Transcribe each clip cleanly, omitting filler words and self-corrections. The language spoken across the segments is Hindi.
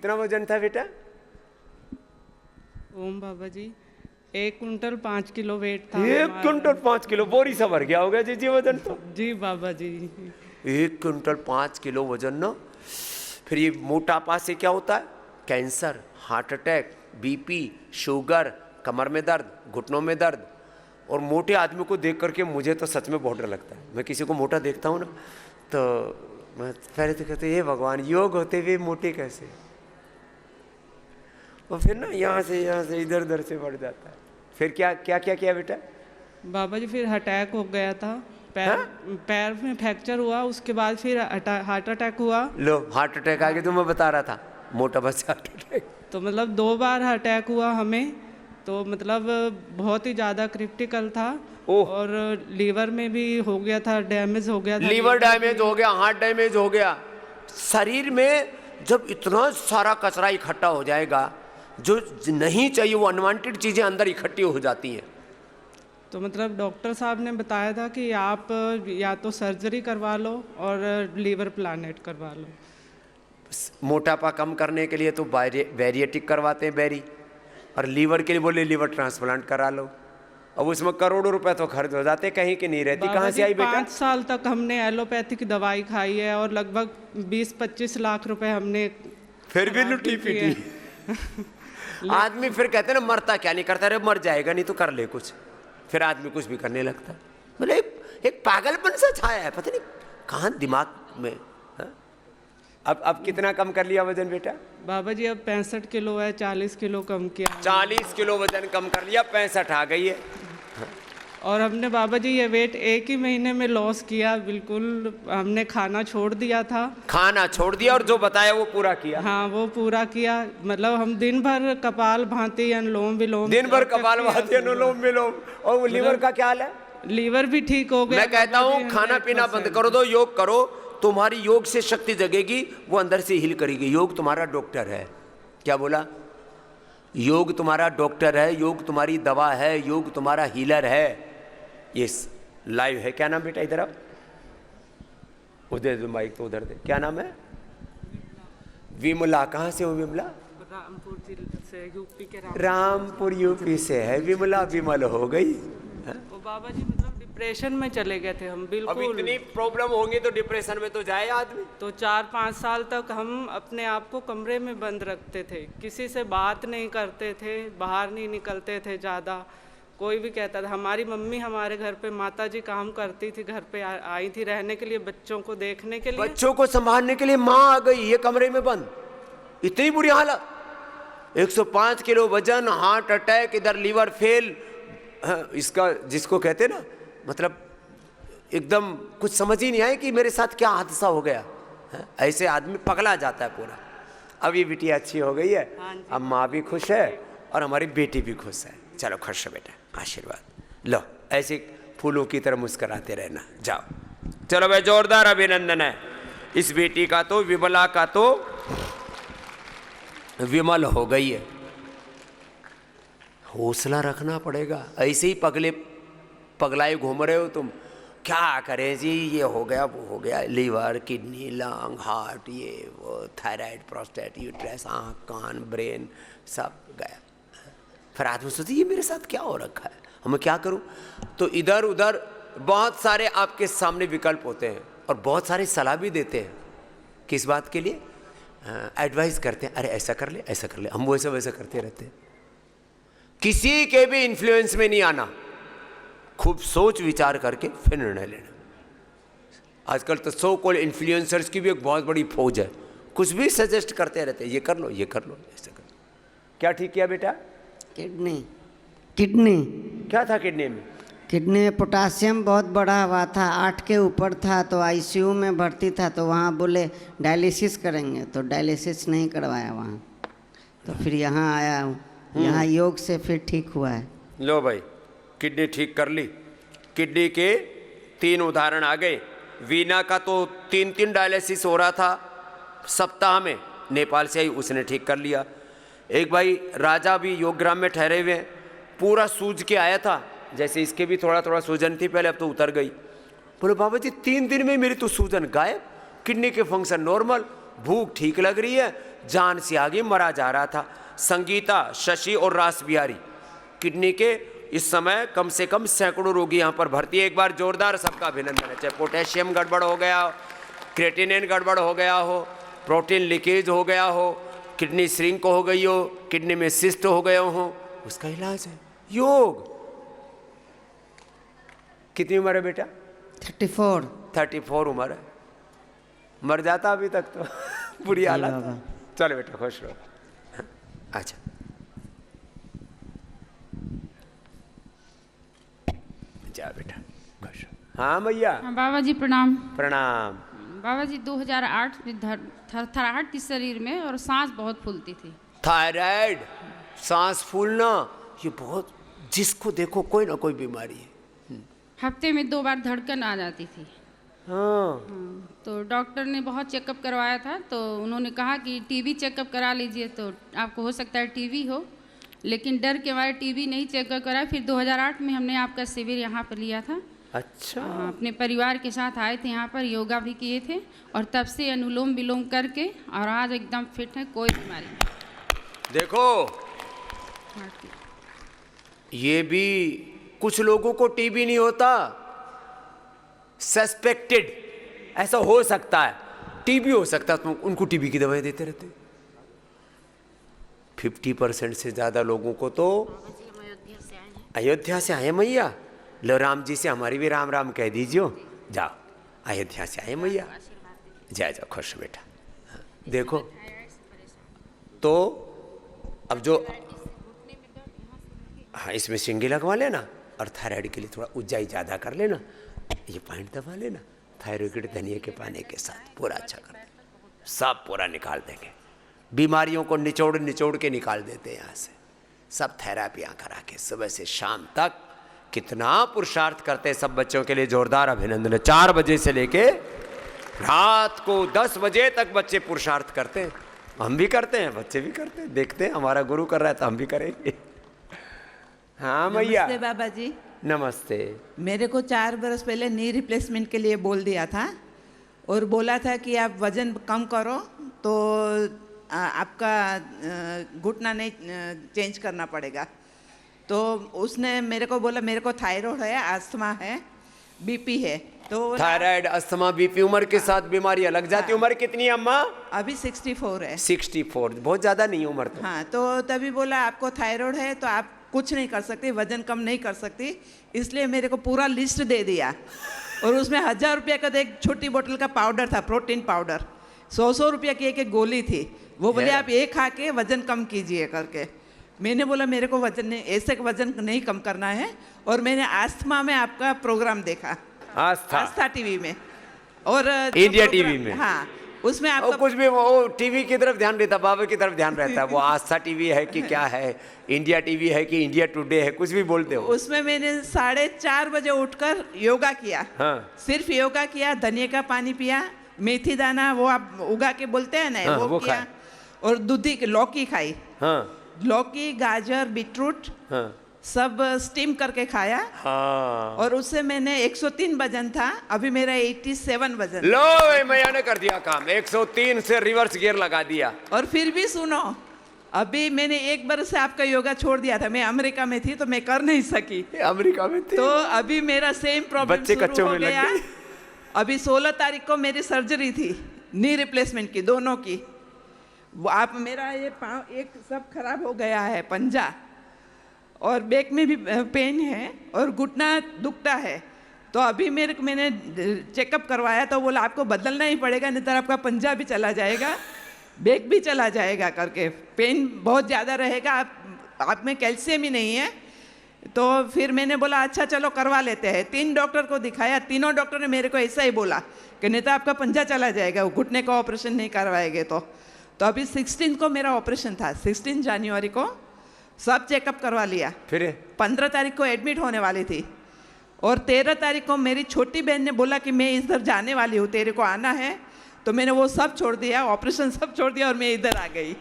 कितना वजन था बेटा? ओम बाबा जी 1 कुंटल 5 किलो वेट था। 1 कुंटल 5 किलो, बोरी सा भर गया होगा जी वजन तो। जी बाबा जी 1 कुंटल 5 किलो वजन ना। फिर ये मोटापा से क्या होता है? Cancer, heart attack, BP, sugar, कमर में दर्द, घुटनों में दर्द। और मोटे आदमी को देख करके मुझे तो सच में बहुत डर लगता है। मैं किसी को मोटा देखता हूँ ना तो मैं पहले तो कहते ये भगवान, योग होते हुए मोटे कैसे? और फिर ना यहाँ से इधर उधर से बढ़ जाता है। फिर क्या क्या क्या किया बेटा? बाबा जी फिर अटैक हो गया था, पैर में फ्रैक्चर हुआ, उसके बाद फिर हार्ट अटैक हुआ। लो हार्ट अटैक आ गया, तो मैं बता रहा था मोटा बच्चा हार्ट अटैक। तो मतलब 2 बार अटैक हुआ हमें, तो मतलब बहुत ही ज़्यादा क्रिटिकल था। और लीवर में भी हो गया था, डैमेज हो गया था। लीवर डैमेज हो गया, हार्ट डैमेज हो गया। शरीर में जब इतना सारा कचरा इकट्ठा हो जाएगा, जो नहीं चाहिए वो अनवांटेड चीजें अंदर इकट्ठी हो जाती हैं। तो मतलब डॉक्टर साहब ने बताया था कि आप या तो सर्जरी करवा लो और लीवर प्लानेट करवा लो। मोटापा कम करने के लिए तो बैरिएटिक करवाते हैं, बैरी। और लीवर के लिए बोले लीवर ट्रांसप्लांट करा लो। अब उसमें करोड़ों रुपए तो खर्च हो जाते, कहीं की नहीं रहती। कहाँ से आई बेटा? 5 साल तक हमने एलोपैथिक दवाई खाई है और लगभग 20-25 लाख रुपए हमने फिर भी लुटी पीटी। आदमी फिर कहते हैं ना मरता क्या नहीं करता, अरे मर जाएगा नहीं तो कर ले कुछ। फिर आदमी कुछ भी करने लगता है। बोले एक पागलपन सा छाया है, पता नहीं कहाँ दिमाग में। अब कितना कम कर लिया वजन बेटा? बाबा जी अब 65 किलो है, 40 किलो कम किया। 40 किलो वजन कम कर लिया, 65 आ गई है। और हमने बाबा जी ये वेट 1 ही महीने में लॉस किया। बिल्कुल हमने खाना छोड़ दिया था। खाना छोड़ दिया और जो बताया वो पूरा किया। हाँ वो पूरा किया। मतलब हम दिन भर कपाल भांति, अनुलोम विलोम, दिन भर कपाल भांति, अनुलोम विलोम। और वो लीवर का क्या हाल है? लीवर भी ठीक हो गया। मैं कहता हूँ खाना पीना बंद करो दो, योग करो, तुम्हारी योग से शक्ति जगेगी, वो अंदर से हील करेगी। योग तुम्हारा डॉक्टर है। क्या बोला? योग तुम्हारा डॉक्टर है, योग तुम्हारी दवा है, योग तुम्हारा हीलर है। ये लाइव है। क्या नाम बेटा? इधर आओ, उधर दो माइक तो उधर दे। क्या नाम है? विमला। कहाँ से हो विमला? रामपुर जिले से, यूपी के रामपुर यूपी से है विमला। विमल हो गई। वो बाबा जी मतलब डिप्रेशन में चले गए थे हम बिल्कुल। अब इतनी प्रॉब्लम होंगी तो डिप्रेशन में तो जाए आदमी। तो 4-5 साल तक हम अपने आप को कमरे में बंद रखते थे, किसी से बात नहीं करते थे, बाहर नहीं निकलते थे ज़्यादा। कोई भी कहता था, हमारी मम्मी हमारे घर पे, माता जी काम करती थी, घर पे आई थी रहने के लिए, बच्चों को देखने के लिए, बच्चों को संभालने के लिए माँ आ गई, ये कमरे में बंद। इतनी बुरी हालत। 105 किलो वजन, हार्ट अटैक, इधर लीवर फेल। इसका जिसको कहते ना, मतलब एकदम कुछ समझ ही नहीं आए कि मेरे साथ क्या हादसा हो गया। ऐसे आदमी पगला जाता है पूरा। अब ये बिटिया अच्छी हो गई है। अब माँ भी खुश है और हमारी बेटी भी खुश है। चलो खुश है बेटा, आशीर्वाद लो। ऐसे फूलों की तरह मुस्कुराते रहना। जाओ चलो भाई, जोरदार अभिनंदन है। इस बेटी का तो, विमला का तो विमल हो गई है। हौसला रखना पड़ेगा। ऐसे ही पगलाए घूम रहे हो तुम। क्या करें जी, ये हो गया वो हो गया, लीवर, किडनी, लंग, हार्ट, ये वो, थायराइड, प्रोस्टेट, यूट्रस, आँख, कान, ब्रेन, सब गया। फिर आदमी सोचती ये मेरे साथ क्या हो रखा है, हमें क्या करूं? तो इधर उधर बहुत सारे आपके सामने विकल्प होते हैं और बहुत सारे सलाह भी देते हैं। किस बात के लिए? एडवाइस करते हैं, अरे ऐसा कर ले, ऐसा कर ले। हम वैसा वैसा करते रहते हैं। किसी के भी इन्फ्लुएंस में नहीं आना, खूब सोच विचार करके फिर निर्णय लेना। आजकल तो सो कॉल्ड इन्फ्लुएंसर्स की भी एक बहुत बड़ी फौज है, कुछ भी सजेस्ट करते रहते हैं, ये कर लो, ये कर लो, ऐसा कर लो। क्या ठीक किया बेटा? किडनी क्या था किडनी में? किडनी में पोटासियम बहुत बढ़ा हुआ था, 8 के ऊपर था। तो आईसीयू में भर्ती था, तो वहाँ बोले डायलिसिस करेंगे, तो डायलिसिस नहीं करवाया वहाँ। तो फिर यहाँ आया हूँ, यहाँ योग से फिर ठीक हुआ है। लो भाई, किडनी ठीक कर ली। किडनी के 3 उदाहरण आ गए। वीना का तो 3 डायलिसिस हो रहा था सप्ताह में, नेपाल से आई, उसने ठीक कर लिया। एक भाई राजा भी योगग्राम में ठहरे हुए हैं, पूरा सूज के आया था, जैसे इसके भी थोड़ा थोड़ा सूजन थी पहले, अब तो उतर गई। बोले बाबा जी 3 दिन में मेरी तो सूजन गायब, किडनी के फंक्शन नॉर्मल। भूख ठीक लग रही है, जान से आगे मरा जा रहा था। संगीता, शशि और रास बिहारी किडनी के इस समय कम से कम सैकड़ों रोगी यहाँ पर भर्ती है। एक बार जोरदार सबका अभिनंदन है। चाहे पोटेशियम गड़बड़ हो गया हो, क्रेटिनिन गड़बड़ हो गया हो, प्रोटीन लीकेज हो गया हो, किडनी श्रिंक हो गई हो, किडनी में सिस्ट हो गए हो, उसका इलाज है योग। कितनी उम्र है बेटा? 34 उम्र है, मर जाता अभी तक तो बुरी हालत। चलो बेटा खुश रहो। अच्छा जा बेटा खुश रहो। हाँ भैया। हाँ, बाबा जी प्रणाम। प्रणाम। बाबा जी 2008 में थरथराहट थी शरीर में और सांस बहुत फूलती थी। थायराइड, सांस फूलना, ये बहुत, जिसको देखो कोई ना कोई बीमारी है। हफ्ते में 2 बार धड़कन आ जाती थी। हाँ। तो डॉक्टर ने बहुत चेकअप करवाया था, तो उन्होंने कहा कि टीबी चेकअप करा लीजिए, तो आपको हो सकता है टीबी हो। लेकिन डर के मारे टीबी नहीं चेकअप कराया। फिर 2008 में हमने आपका शिविर यहाँ पर लिया था। अच्छा। अपने परिवार के साथ आए थे यहाँ पर, योगा भी किए थे और तब से अनुलोम विलोम करके और आज एकदम फिट है, कोई बीमारी नहीं। देखो ये भी कुछ लोगों को टीबी नहीं होता, सस्पेक्टेड, ऐसा हो सकता है, टीबी हो सकता है, तो उनको टीबी की दवाई देते रहते। 50% से ज्यादा लोगों को तो अयोध्या से आए मैया। लो राम जी से हमारी भी राम राम कह दीजिए। जाओ, अयोध्या से आए मैया, जाओ खुश बेटा। देखो तो अब जो, हाँ इसमें सिंगी लगवा लेना और थायराइड के लिए थोड़ा ऊंचाई ज़्यादा कर लेना, ये पॉइंट दबा लेना, थायराइड धनिया के पानी के साथ पूरा अच्छा कर देना, सब पूरा निकाल देंगे। बीमारियों को निचोड़ के निकाल देते हैं यहाँ से, सब थेरापियाँ करा के सुबह से शाम तक। कितना पुरुषार्थ करते हैं सब बच्चों के लिए, जोरदार अभिनंदन है। 4 बजे से लेके रात को 10 बजे तक बच्चे पुरुषार्थ करते हैं। हम भी करते हैं, बच्चे भी करते हैं, देखते हैं हमारा गुरु कर रहा है तो हम भी करेंगे। हाँ मैया। नमस्ते बाबा जी। नमस्ते। मेरे को 4 बरस पहले नी रिप्लेसमेंट के लिए बोल दिया था और बोला था कि आप वजन कम करो तो आपका घुटना नहीं चेंज करना पड़ेगा। तो उसने मेरे को बोला मेरे को थायराइड है, अस्थमा है, बीपी है। तो थायराइड, अस्थमा, बीपी उम्र के साथ बीमारियां लग जाती। उम्र कितनी है अम्मा? अभी 64 है। 64, बहुत ज़्यादा नहीं उम्र तो। हाँ, तो तभी बोला आपको थायराइड है तो आप कुछ नहीं कर सकती, वजन कम नहीं कर सकती। इसलिए मेरे को पूरा लिस्ट दे दिया और उसमें 1000 रुपये का एक छोटी बोतल का पाउडर था, प्रोटीन पाउडर। 100 रुपये की एक गोली थी। वो बोले आप ये खा के वजन कम कीजिए करके। मैंने बोला मेरे को वजन नहीं, ऐसे वजन नहीं कम करना है। और मैंने आस्थमा में आपका प्रोग्राम देखा, आस्था टीवी में और इंडिया टीवी में। हाँ, उसमें आपका कुछ भी वो टीवी की तरफ ध्यान रहता, बाबा की तरफ ध्यान रहता है। वो आस्था टीवी है कि क्या है, इंडिया टीवी है कि इंडिया टुडे है, कुछ भी बोलते हो। उसमें मैंने 4:30 बजे उठकर योगा किया। हाँ। सिर्फ योगा किया, धनिया का पानी पिया, मेथी दाना वो आप उगा के बोलते हैं ना, हाँ, वो किया और दूधी लौकी खाई। हाँ। लौकी, गाजर, बीटरूट, हाँ। सब स्टीम करके खाया। हाँ। और उससे मैंने 103 वजन था, अभी मेरा 87 वजन। लो मैया ने कर दिया काम, 103 से रिवर्स गियर लगा दिया। और फिर भी सुनो, अभी मैंने 1 बरस से आपका योगा छोड़ दिया था। मैं अमेरिका में थी तो मैं कर नहीं सकी। अमेरिका में थी तो अभी मेरा सेम प्रॉब्लम शुरू हो गया। अभी 16 तारीख को मेरी सर्जरी थी, नी रिप्लेसमेंट की, दोनों की। आप मेरा ये पाँव एक सब खराब हो गया है, पंजा, और बैक में भी पेन है और घुटना दुखता है। तो अभी मैंने चेकअप करवाया तो बोला आपको बदलना ही पड़ेगा, नहीं तो आपका पंजा भी चला जाएगा, बैक भी चला जाएगा करके। पेन बहुत ज़्यादा रहेगा, आप में कैल्शियम ही नहीं है। तो फिर मैंने बोला अच्छा चलो करवा लेते हैं। 3 डॉक्टर को दिखाया, तीनों डॉक्टर ने मेरे को ऐसा ही बोला कि नहीं तो आपका पंजा चला जाएगा, वो घुटने का ऑपरेशन नहीं करवाएंगे। तो अभी 16 को मेरा ऑपरेशन था, 16 जनवरी को सब चेकअप करवा लिया। फिर 15 तारीख को एडमिट होने वाली थी और 13 तारीख को मेरी छोटी बहन ने बोला कि मैं इधर जाने वाली हूँ, तेरे को आना है। तो मैंने वो सब छोड़ दिया, ऑपरेशन सब छोड़ दिया और मैं इधर आ गई।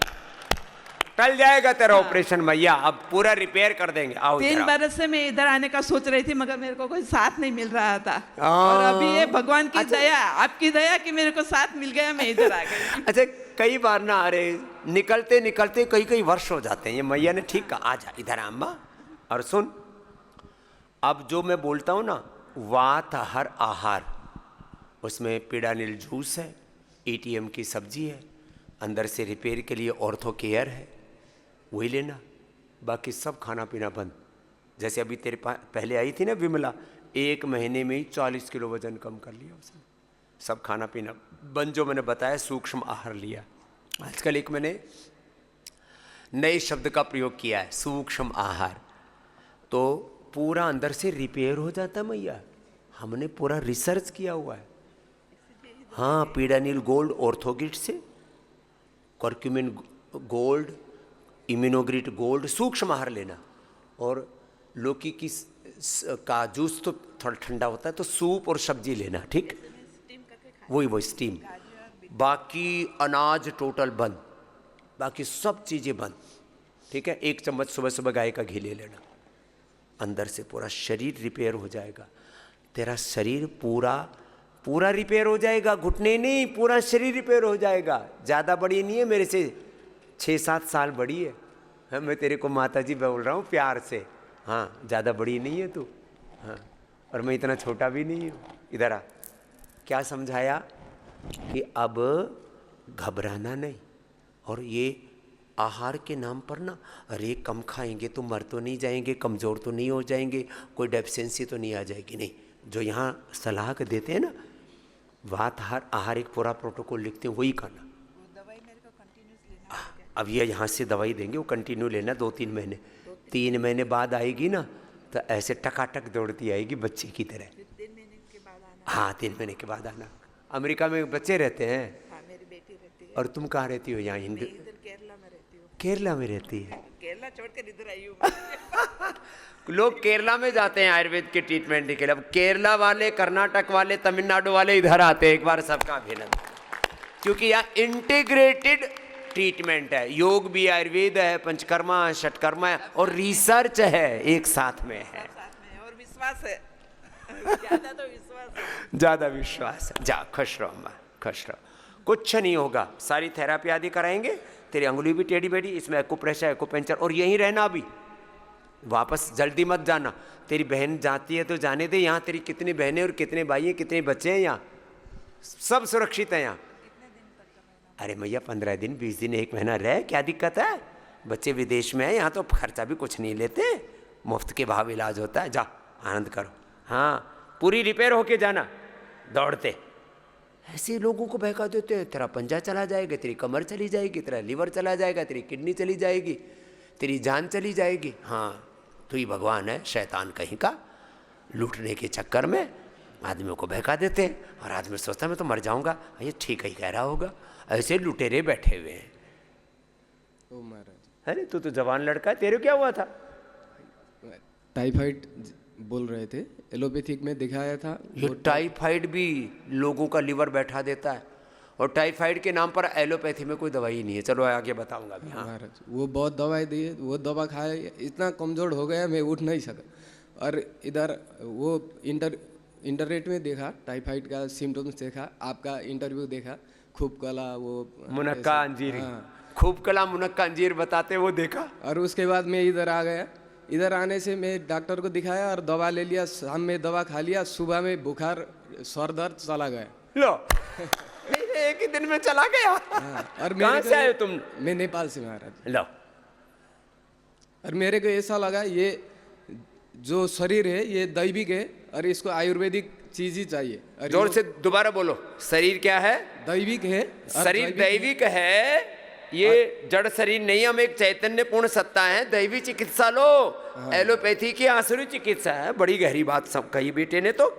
टल जाएगा तेरा ऑपरेशन मैया, अब पूरा रिपेयर कर देंगे। आओ 3 बरस से मैं इधर आने का सोच रही थी, मगर मेरे को कोई साथ नहीं मिल रहा था। और अभी ये भगवान की दया, आपकी दया कि मेरे को साथ मिल गया, मैं इधर आ गई। अच्छा, कई बार ना, अरे निकलते निकलते कई वर्ष हो जाते हैं। ये मैया ने ठीक कहा, आ जा इधर अम्मा। और सुन, अब जो मैं बोलता हूँ ना, वातहर आहार, उसमें पीड़ानिल जूस है, एटीएम की सब्जी है, अंदर से रिपेयर के लिए ऑर्थो केयर है, वही लेना। बाकी सब खाना पीना बंद। जैसे अभी तेरे पास पहले आई थी ना विमला, 1 महीने में ही 40 किलो वजन कम कर लिया उसने। सब खाना पीना बंद, जो मैंने बताया सूक्ष्म आहार लिया। आजकल एक मैंने नए शब्द का प्रयोग किया है, सूक्ष्म आहार। तो पूरा अंदर से रिपेयर हो जाता मैया, हमने पूरा रिसर्च किया हुआ है। हाँ, पीड़ानिल गोल्ड ऑर्थोगिट से, कर्क्यूमिन गोल्ड, इम्यूनोग्रिट गोल्ड, सूक्ष्म आहार लेना। और लौकी की का जूस तो थोड़ा ठंडा होता है, तो सूप और सब्जी लेना, ठीक, वही स्टीम। बाकी अनाज टोटल बंद, बाकी सब चीज़ें बंद, ठीक है। 1 चम्मच सुबह सुबह गाय का घी ले लेना, अंदर से पूरा शरीर रिपेयर हो जाएगा। तेरा शरीर पूरा रिपेयर हो जाएगा, घुटने नहीं, पूरा शरीर रिपेयर हो जाएगा। ज़्यादा बड़ी नहीं है, मेरे से 6-7 साल बड़ी है। हाँ, मैं तेरे को माता जी बोल रहा हूँ प्यार से। हाँ, ज़्यादा बड़ी नहीं है तू। हाँ, और मैं इतना छोटा भी नहीं हूँ। इधर आ, क्या समझाया कि अब घबराना नहीं। और ये आहार के नाम पर ना, अरे कम खाएंगे तो मर तो नहीं जाएंगे, कमज़ोर तो नहीं हो जाएंगे, कोई डेफिशिएंसी तो नहीं आ जाएगी, नहीं। जो यहाँ सलाह के देते हैं ना, वातहार आहार एक पूरा प्रोटोकॉल लिखते हैं, वही करना। अब ये यहाँ से दवाई देंगे, वो कंटिन्यू लेना 2-3 महीने। 3 महीने बाद आएगी ना, तो ऐसे टकाटक दौड़ती आएगी बच्चे की तरह। हाँ, 3 महीने के बाद आना। अमेरिका में बच्चे रहते हैं। हाँ, मेरी बेटी रहती है। और तुम कहाँ रहती हो? यहाँ हिंदू, केरला में रहती हूँ। केरला में रहती है? केरला छोड़कर इधर आई हूँ। लोग केरला में जाते हैं आयुर्वेद के ट्रीटमेंट के लिए। अब केरला वाले, कर्नाटक वाले, तमिलनाडु वाले इधर आते हैं। एक बार सबका अभिनंदन, क्योंकि यहाँ इंटीग्रेटेड ट्रीटमेंट है। योग भी आयुर्वेद है, पंचकर्मा, षटकर्मा है, और रिसर्च है, एक साथ में है। और विश्वास है, ज़्यादा तो विश्वास है। ज़्यादा विश्वास है। जा, खुश रहो अम्मा, खुश रहो, कुछ नहीं होगा। सारी थेरापी आदि कराएंगे, तेरी अंगुली भी टेढ़ी बेढ़ी, इसमें एक्यूप्रेशर, एक्यूपेंचर, और यहीं रहना। अभी वापस जल्दी मत जाना। तेरी बहन जाती है तो जाने दे। यहाँ तेरी कितनी बहनें और कितने भाई हैं, कितने बच्चे हैं, यहाँ सब सुरक्षित है। यहाँ अरे मैया 15 दिन, 20 दिन, 1 महीना रह, क्या दिक्कत है? बच्चे विदेश में है, यहाँ तो खर्चा भी कुछ नहीं लेते, मुफ्त के भाव इलाज होता है। जा, आनंद करो। हाँ, पूरी रिपेयर होके जाना, दौड़ते। ऐसे लोगों को बहका देते हैं, तेरा पंजा चला जाएगा, तेरी कमर चली जाएगी, तेरा लीवर चला जाएगा, तेरी किडनी चली जाएगी, तेरी जान चली जाएगी। हाँ, तो ही भगवान है, शैतान कहीं का। लूटने के चक्कर में आदमियों को बहका देते हैं, और आदमी सोचता है मैं तो मर जाऊंगा। ये ठीक ही कह रहा होगा, ऐसे लुटेरे बैठे हुए हैं। ओ महाराज, अरे तू तो जवान लड़का है, तेरे क्या हुआ था? टाइफाइड बोल रहे थे, एलोपैथिक में दिखाया था। ये टाइफाइड भी लोगों का लीवर बैठा देता है, और टाइफाइड के नाम पर एलोपैथी में कोई दवाई नहीं है। चलो आगे बताऊंगा अभी। हाँ महाराज, वो बहुत दवाई दिए, वो दवा खाए, इतना कमज़ोर हो गया मैं उठ नहीं सका। और इधर वो इंटरनेट में देखा, टाइफाइड का सिम्टम्स देखा, आपका इंटरव्यू देखा, खूब कला, वो मुनक्का अंजीर, हाँ। खूब कला मुनक्का अंजीर बताते, वो देखा। और उसके बाद मैं इधर आ गया। इधर आने से मैं डॉक्टर को दिखाया और दवा ले लिया, शाम में दवा खा लिया, सुबह में बुखार, सर दर्द चला गया। लो एक ही दिन में चला गया। हाँ, और कहाँ से आए तुम? मैं नेपाल से महाराज। लो, और मेरे को ऐसा लगा ये जो शरीर है ये दैविक है, और इसको आयुर्वेदिक चीज ही चाहिए। जोर से दोबारा बोलो। शरीर क्या है? दैविक है। शरीर दैविक है, ये जड़ शरीर नहीं, हम एक चैतन्य पूर्ण सत्ता है। दैवी चिकित्सा लो, एलोपैथी की आसुरी चिकित्सा है। बड़ी गहरी बात सब कही बेटे ने। तो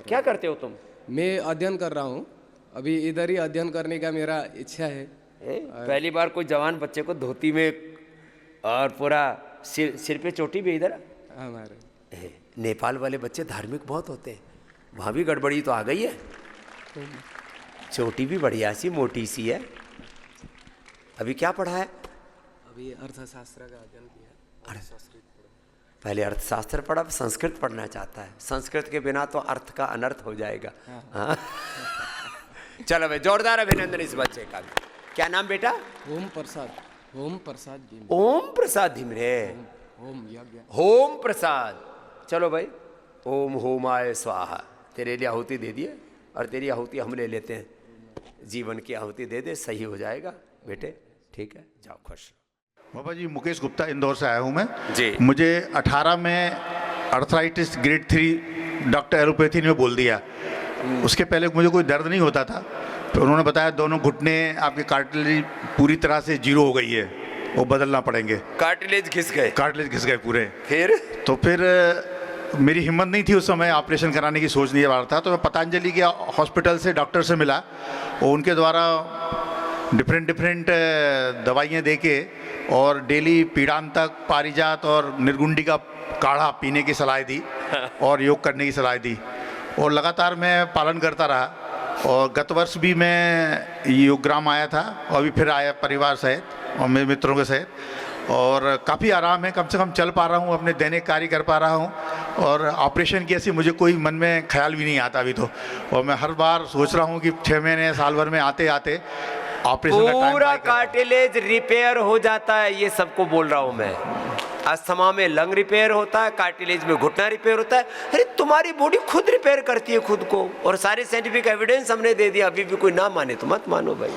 क्या करते हो तुम? मैं अध्ययन कर रहा हूँ, अभी इधर ही अध्ययन करने का मेरा इच्छा है। पहली बार कोई जवान बच्चे को धोती में और पूरा सिर पे चोटी भी। इधर हमारे नेपाल वाले बच्चे धार्मिक बहुत होते हैं, वहाँ भी गड़बड़ी तो आ गई है। चोटी भी बढ़िया सी मोटी सी है। अभी क्या पढ़ा है? अभी अर्थशास्त्र का अध्ययन किया। पहले अर्थशास्त्र पढ़ा, अब संस्कृत पढ़ना चाहता है। संस्कृत के बिना तो अर्थ का अनर्थ हो जाएगा। हाँ। चलो भाई, जोरदार अभिनंदन इस बच्चे का भी। क्या नाम बेटा? ओम प्रसाद। ओम प्रसाद जी। ओम प्रसाद धीमरे। ओम यज्ञ। ओम प्रसाद। चलो भाई, ओम होमाय स्वाहा। तेरे लिए आहुति दे दिए और तेरी आहुति हम ले लेते हैं। जीवन की आहुति दे दे, सही हो जाएगा बेटे। ठीक है, जाओ खुश। बाबा जी, मुकेश गुप्ता, इंदौर से आया हूँ मैं जी। मुझे 18 में अर्थराइटिस ग्रेड 3 डॉक्टर एलोपैथी ने बोल दिया। उसके पहले मुझे कोई दर्द नहीं होता था, तो उन्होंने बताया दोनों घुटने आपके कार्टिलेज पूरी तरह से जीरो हो गई है, वो बदलना पड़ेंगे। कार्टिलेज घिस गए? कार्टिलेज घिस गए पूरे। फिर मेरी हिम्मत नहीं थी उस समय, ऑपरेशन कराने की सोच नहीं रहा था। तो मैं पतंजलि के हॉस्पिटल से डॉक्टर से मिला और उनके द्वारा डिफरेंट दवाइयाँ दे के और डेली पीड़ांतक, पारिजात और निर्गुंडी का काढ़ा पीने की सलाह दी और योग करने की सलाह दी, और लगातार मैं पालन करता रहा। और गत वर्ष भी मैं योगग्राम आया था और अभी फिर आया परिवार सहित और मेरे मित्रों के सहित, और काफ़ी आराम है। कम से कम चल पा रहा हूँ, अपने दैनिक कार्य कर पा रहा हूँ, और ऑपरेशन की ऐसी मुझे कोई मन में ख्याल भी नहीं आता अभी तो। और मैं हर बार सोच रहा हूँ कि 6 महीने साल भर में आते आते ऑपरेशन का टाइम पूरा कार्टिलेज रिपेयर हो जाता है। ये सबको बोल रहा हूँ मैं। अस्थमा में लंग रिपेयर होता है, कार्टिलेज में घुटना रिपेयर होता है। अरे तुम्हारी बॉडी खुद रिपेयर करती है खुद को, और सारे साइंटिफिक एविडेंस हमने दे दिया। अभी भी कोई ना माने तो मत मानो भाई,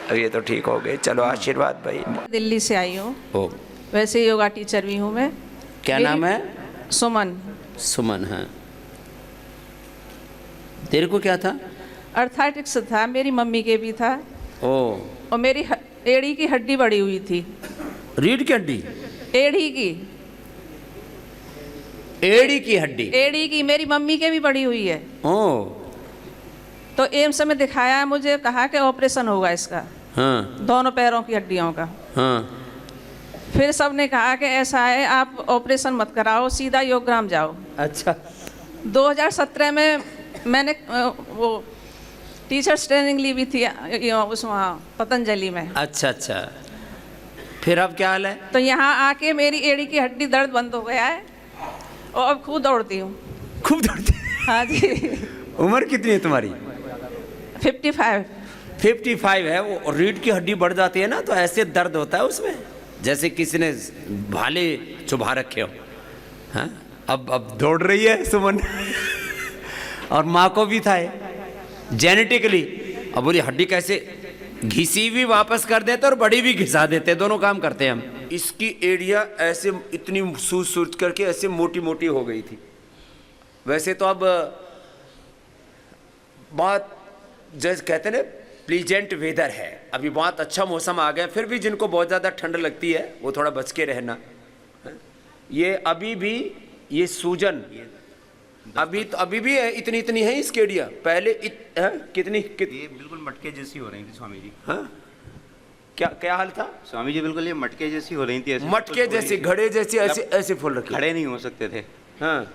अब ये तो ठीक हो गए। चलो आशीर्वाद भाई। दिल्ली से आई हूँ, ओ, वैसे योगा टीचर भी हूँ मैं। क्या नाम है? सुमन। सुमन। हाँ, तेरे को क्या था? अर्थराइटिस था, मेरी मम्मी के भी था। ओ, और मेरी एड़ी की हड्डी बढ़ी हुई थी। रीढ़ की हड्डी? एड़ी की। एड़ी की हड्डी? एड़ी की, मेरी मम्मी के भी बढ़ी हुई है। ओ, तो एम्स में दिखाया, मुझे कहा कि ऑपरेशन होगा इसका। हाँ, दोनों पैरों की हड्डियों का। हाँ। फिर सब ने कहा कि ऐसा है, आप ऑपरेशन मत कराओ, सीधा योगग्राम जाओ। अच्छा। 2017 में मैंने वो टीचर्स ट्रेनिंग ली भी थी उस वहाँ पतंजलि में। अच्छा अच्छा, फिर अब क्या हाल है? तो यहाँ आके मेरी एड़ी की हड्डी दर्द बंद हो गया है और अब खूब दौड़ती हूँ। खूब दौड़ती? हाँ जी। उम्र कितनी है तुम्हारी? 55। 55 है। वो रीढ़ की हड्डी बढ़ जाती है ना, तो ऐसे दर्द होता है उसमें जैसे किसी ने भाले चुभा रखे हो। हाँ, अब दौड़ रही है सुमन। और माँ को भी था जेनेटिकली। अब बोली हड्डी कैसे घिसी भी वापस कर देते और बड़ी भी घिसा देते, दोनों काम करते हैं हम। इसकी एड़ियाँ ऐसे इतनी सूज करके ऐसे मोटी मोटी हो गई थी। वैसे तो अब बहुत जैसे कहते हैं ना, प्लीजेंट वेदर है, अभी बहुत अच्छा मौसम आ गया। फिर भी जिनको बहुत ज़्यादा ठंड लगती है वो थोड़ा बच के रहना। ये अभी भी ये सूजन अभी भी है, इतनी है इसकी एड़ियाँ। पहले कितनी ये बिल्कुल मटके जैसी हो रही थी स्वामी जी। हाँ, क्या हाल था स्वामी जी? बिल्कुल ये मटके जैसी हो रही थी, ऐसे मटके जैसी, घड़े जैसी, ऐसे फूल रखे। खड़े नहीं हो सकते थे। हाँ,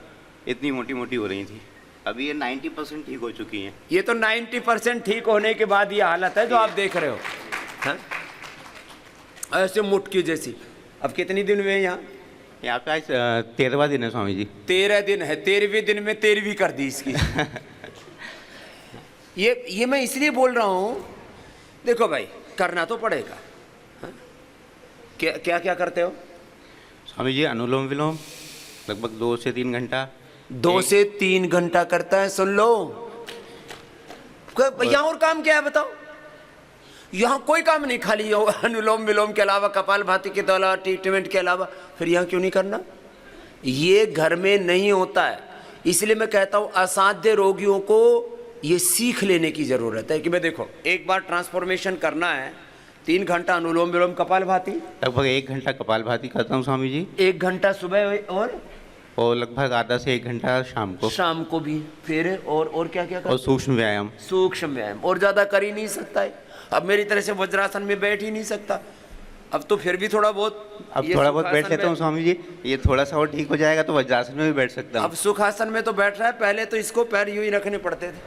इतनी मोटी मोटी हो रही थी। अभी ये 90% ठीक हो चुकी हैं। ये तो 90% ठीक होने के बाद ये हालत है जो आप देख रहे हो। हाँ, ऐसे मुटकी जैसी। अब कितनी दिन हुए यहाँ? यहाँ पे आज 13वां दिन है स्वामी जी। 13 दिन है। 13वें दिन में 13वीं कर दी इसकी। ये मैं इसलिए बोल रहा हूँ, देखो भाई करना तो पड़ेगा। हाँ? क्या क्या करते हो स्वामी जी? अनुलोम विलोम लगभग 2 से 3 घंटा। 2 से 3 घंटा करता है, सुन लो। यहाँ और काम क्या है बताओ? यहाँ कोई काम नहीं, खाली अनुलोम विलोम के अलावा, कपालभाति के अलावा, ट्रीटमेंट के अलावा। फिर यहाँ क्यों नहीं करना? ये घर में नहीं होता है। इसलिए मैं कहता हूँ असाध्य रोगियों को ये सीख लेने की ज़रूरत है कि मैं देखो एक बार ट्रांसफॉर्मेशन करना है, 3 घंटा अनुलोम विलोम कपालभाति, लगभग 1 घंटा कपालभाति करता हूँ स्वामी जी। 1 घंटा सुबह और लगभग आधा से 1 घंटा शाम को भी। फिर और क्या क्या और सूक्ष्म व्यायाम। और ज़्यादा कर ही नहीं सकता है। अब मेरी तरह से वज्रासन में बैठ ही नहीं सकता। अब तो फिर भी थोड़ा बहुत, अब थोड़ा बहुत बैठ लेता हूँ स्वामी जी। ये थोड़ा सा और ठीक हो जाएगा तो वज्रासन में भी बैठ सकता हूँ। अब सुखासन में तो बैठ रहा है, पहले तो इसको पैर यूं ही रखने पड़ते थे,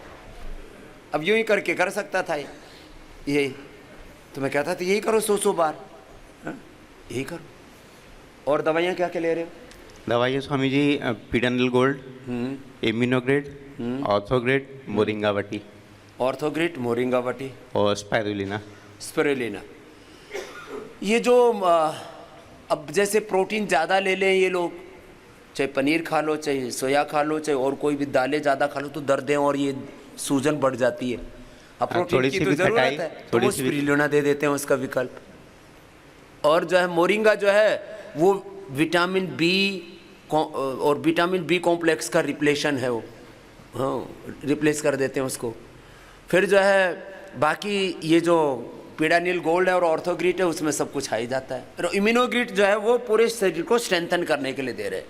अब यूं ही करके कर सकता था। यही तो मैं कहता था, यही करो 100 बार। यही करो। और दवाइयाँ क्या क्या ले रहे हो? दवाइयाँ Swami ji पीडानिल gold, इम्यूनोग्रेड, orthograde, मोरिंगावटी। Orthograde, मोरिंगावटी और स्पाइरुलिना। स्पिरुलिना। ये जो अब जैसे प्रोटीन ज़्यादा ले लें ये लोग, चाहे पनीर खा लो, चाहे सोया खा लो, चाहे और कोई भी दालें ज़्यादा खा लो, तो दर्दें और ये सूजन बढ़ जाती है। अब प्रोटीन की तो ज़रूरत है, तो वो स्पिरुलिना दे देते हैं उसका विकल्प। और जो है मोरिंगा जो है वो विटामिन बी और विटामिन बी कॉम्प्लेक्स का रिप्लेशन है वो, हाँ रिप्लेस कर देते हैं उसको। फिर जो है बाकी ये जो पीडानिल गोल्ड है और ऑर्थोग्रीट है उसमें सब कुछ आ ही जाता है। और इम्यूनोग्रीट जो है वो पूरे शरीर को स्ट्रेंथन करने के लिए दे रहे हैं।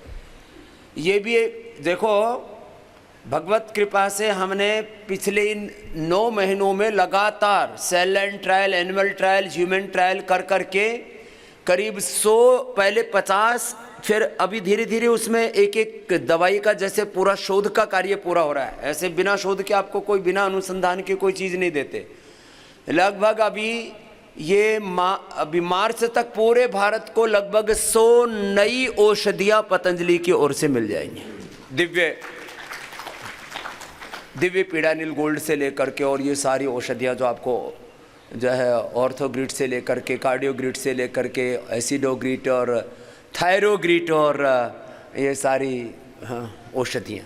ये भी देखो भगवत कृपा से हमने पिछले इन 9 महीनों में लगातार cell line trial, animal trial, human trial कर करके करीब 100, पहले 50, फिर अभी धीरे धीरे उसमें एक एक दवाई का जैसे पूरा शोध का कार्य पूरा हो रहा है। ऐसे बिना शोध के आपको कोई, बिना अनुसंधान के कोई चीज़ नहीं देते। लगभग अभी ये अभी मार्च तक पूरे भारत को लगभग 100 नई औषधियाँ पतंजलि की ओर से मिल जाएंगी। दिव्य पीडानिल गोल्ड से लेकर के और ये सारी औषधियाँ जो आपको जो है ऑर्थोग्रिड से लेकर के, कार्डियोग्रिड से लेकर के, एसिडोग्रिड और थायरोग्रिड और ये सारी औषधियाँ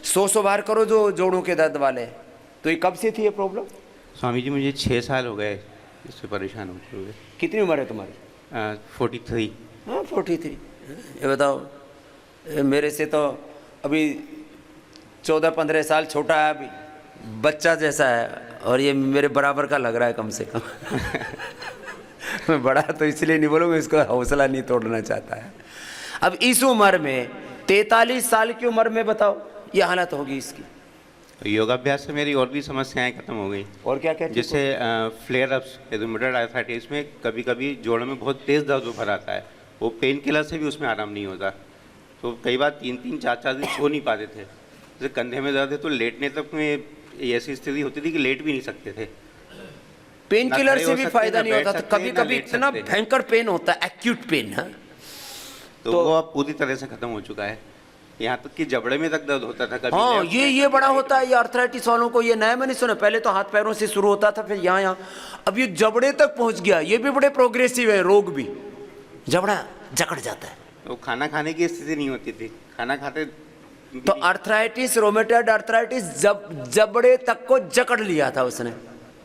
100 बार करो जो जोड़ों के दर्द वाले। तो ये कब से थी ये प्रॉब्लम? स्वामी जी मुझे 6 साल हो गए इससे परेशान होते हुए। कितनी उम्र है तुम्हारी? 43। हाँ 43। ये बताओ, मेरे से तो अभी 14-15 साल छोटा है, अभी बच्चा जैसा है, और ये मेरे बराबर का लग रहा है कम से कम। मैं बड़ा तो इसलिए नहीं बोलूँगा, इसको हौसला नहीं तोड़ना चाहता है। अब इस उम्र में 43 साल की उम्र में बताओ ये हालत होगी इसकी। योगाभ्यास से मेरी और भी समस्याएं खत्म हो गई। और क्या क्या? जैसे फ्लेयर अप्स, रूमेटॉइड आर्थराइटिस में कभी कभी जोड़ों में बहुत तेज़ दर्द उभर आता है, वो पेन किलर से भी उसमें आराम नहीं होता। तो कई बार 3-3, 4-4 दिन सो नहीं पाते थे। जैसे कंधे में दर्द है तो लेटने तक में ऐसी स्थिति होती थी कि लेट भी नहीं सकते थे। पेन किलर से भी फायदा नहीं होता था, कभी कभी इतना भयंकर पेन होता है, एक्यूट पेन है। तो वो अब पूरी तरह से खत्म हो चुका है। यहाँ तक कि जबड़े में तक दर्द होता था कभी। हाँ ये बड़ा होता है, ये आर्थराइटिस वालों को ये नया मैंने सुना। पहले तो हाथ पैरों से शुरू होता था, फिर यहाँ अब ये जबड़े तक पहुँच गया। ये भी बड़े प्रोग्रेसिव है रोग भी, जबड़ा जकड़ जाता है। तो खाना खाने की स्थिति नहीं होती थी, खाना खाते तो आर्थराइटिस, रोमेटॉइड आर्थराइटिस जबड़े तक को जकड़ लिया था उसने।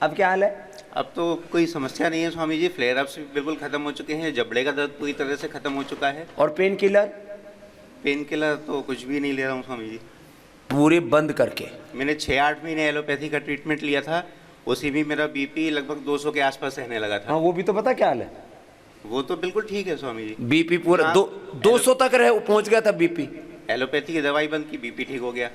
अब क्या हाल है? अब तो कोई समस्या नहीं है स्वामी जी। फ्लेयर अप्स बिल्कुल खत्म हो चुके हैं, जबड़े का दर्द पूरी तरह से खत्म हो चुका है। और पेन किलर? पेन किलर तो कुछ भी नहीं ले रहा हूँ स्वामी जी, पूरे बंद करके। मैंने 6-8 महीने एलोपैथी का ट्रीटमेंट लिया था, उसी भी मेरा बीपी लगभग 200 के आसपास रहने लगा था। हाँ वो भी तो पता क्या हाल है? वो तो बिल्कुल ठीक है स्वामी जी। बीपी पूरा 200 तक पहुंच गया था बीपी। एलोपैथी की दवाई बंद की, बीपी ठीक हो गया।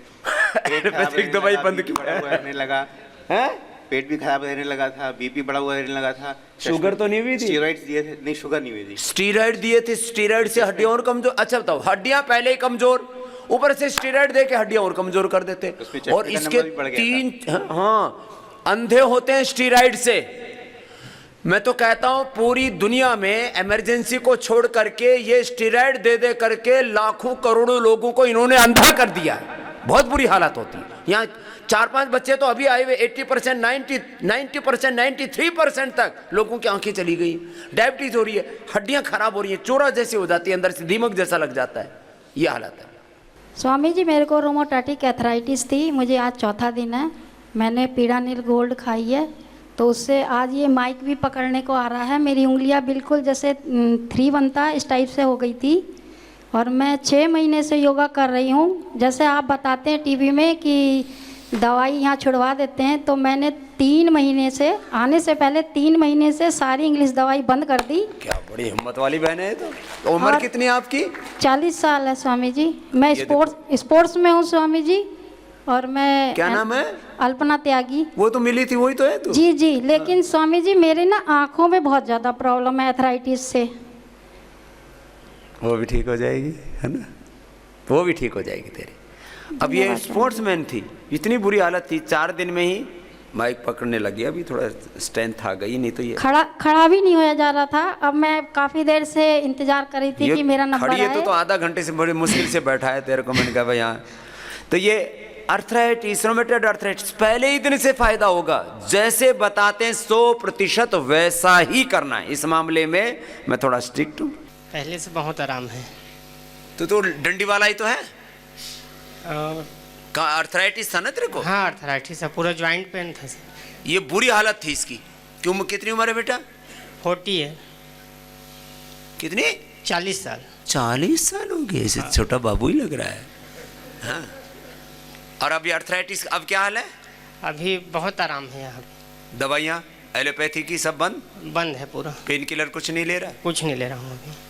एलोपैथिक दवाई बंद की, रहने लगा है, पेट भी खराब रहने लगा था, बीपी बढ़ा हुआ रहने लगा था। शुगर तो नहीं हुई थी? स्टीरॉइड्स दिए थे? नहीं शुगर नहीं हुई थी। स्टीरॉइड दिए थे, स्टीरॉइड से हड्डियां और कमजोर। अच्छा बताओ, हड्डियां पहले ही कमजोर, ऊपर से स्टीरॉइड दे के हड्डियां और कमजोर कर देते। और इसके 3 हाँ अंधे होते हैं स्टीरॉइड से। मैं तो कहता हूं पूरी दुनिया में इमरजेंसी को छोड़ करके ये स्टीरॉइड दे दे करके लाखों करोड़ों लोगों को इन्होंने अंधा कर दिया। बहुत बुरी हालत होती है। यहाँ 4-5 बच्चे तो अभी आए हुए 80%, 90%, 93% तक लोगों की आंखें चली गई। डायबिटीज हो रही है, हड्डियां खराब हो रही हैं, चोरा जैसी हो जाती है, अंदर से दीमक जैसा लग जाता है। ये हालत है। स्वामी जी मेरे को रोमेटॉइड आर्थराइटिस थी, मुझे आज 4था दिन है। मैंने पीडानिल गोल्ड खाई है, तो उससे आज ये माइक भी पकड़ने को आ रहा है। मेरी उंगलियां बिल्कुल जैसे 3 बनता है इस टाइप से हो गई थी। और मैं 6 महीने से योगा कर रही हूँ। जैसे आप बताते हैं टीवी में कि दवाई यहाँ छुड़वा देते हैं, तो मैंने 3 महीने से, आने से पहले 3 महीने से सारी इंग्लिश दवाई बंद कर दी। क्या बड़ी हिम्मत वाली बहन है। तो उम्र कितनी है आपकी? 40 साल है स्वामी जी। मैं स्पोर्ट्स में हूँ स्वामी जी। और मैं, क्या नाम है? अल्पना त्यागी। वो तो मिली थी, वही तो है तू? जी जी। लेकिन स्वामी जी मेरे ना आँखों में बहुत ज़्यादा प्रॉब्लम है आर्थराइटिस से। वो भी ठीक हो जाएगी, है ना? वो भी ठीक हो जाएगी तेरी। अब ये स्पोर्ट्समैन थी, इतनी बुरी हालत थी, 4 दिन में ही माइक पकड़ने लगी, अभी थोड़ा स्ट्रेंथ आ गई, नहीं तो ये खड़ा भी नहीं होया जा रहा था। अब मैं काफ़ी देर से इंतजार कर रही थी कि मेरा नंबर खड़ी है आए। तो आधा घंटे से बड़ी मुश्किल से बैठा है तेरे को, मैंने कहा भाई यहाँ। तो ये अर्थराइटिस, रोमेटॉइड अर्थराइटिस, पहले ही दिन से फायदा होगा। जैसे बताते हैं 100% वैसा ही करना है। इस मामले में मैं थोड़ा स्ट्रिक्ट हूँ। पहले से बहुत आराम है। तो डंडी वाला ही तो है। कहाँ अर्थराइटिस था ना तेरे को? हाँ अर्थराइटिस है, पूरा ज्वाइंट पेन था। ये बुरी हालत थी इसकी। क्यों, कितनी उम्र है बेटा? 40 है। कितनी? 40 साल। 40 साल हो गए, इसे छोटा बाबू ही लग रहा है। हाँ। और अभी अर्थराइटिस अब क्या हाल है? अभी बहुत आराम है यहाँ। दवाइयाँ एलोपैथी की सब बंद? बंद है पूरा। पेन किलर कुछ नहीं ले रहा? कुछ नहीं ले रहा हूँ अभी।